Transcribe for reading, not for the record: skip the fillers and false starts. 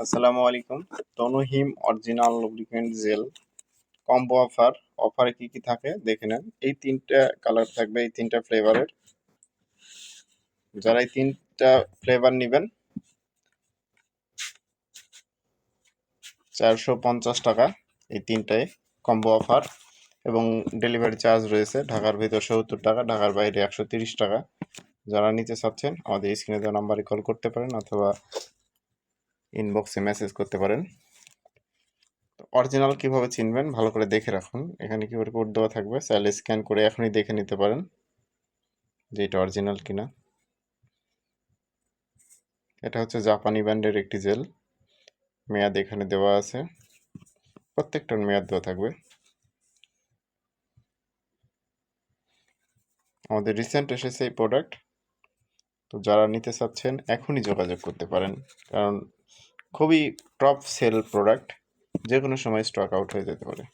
আসসালামু আলাইকুম। তনুহিম original lubricant jail combo অফারে কি কি থাকে দেখে নেন। এই তিনটা কালার থাকবে, এই তিনটা ফ্লেভারের। যারা এই তিনটা ফ্লেভার নেবেন 450 টাকা এই তিনটায় কম্বো অফার, এবং ডেলিভারি চার্জ রয়েছে ঢাকার ভিতর 70 টাকা, ঢাকার বাইরে 130 টাকা। যারা নিতে চাচ্ছেন আমাদের স্ক্রিনে দেওয়া নাম্বারে কল করতে পারেন অথবা ইনবক্সে মেসেজ করতে পারেন। অরিজিনাল কিভাবে চিনবেন ভালো করে দেখে রাখুন, এখানে কিউআর কোড দেওয়া থাকবে, চাইলে স্ক্যান করে এখনই দেখে নিতে পারেন যে এটা অরিজিনাল কিনা। এটা হচ্ছে জাপানি ব্র্যান্ডের একটি জেল, মেয়াদ এখানে দেওয়া আছে, প্রত্যেকটার মেয়াদ দেওয়া থাকবে। আমাদের রিসেন্ট এসেছে এই প্রোডাক্ট, তো যারা নিতে চাচ্ছেন এখনই যোগাযোগ করতে পারেন, কারণ খুবই টপ সেল প্রোডাক্ট, যে কোনো সময় স্টক আউট হয়ে যেতে পারে।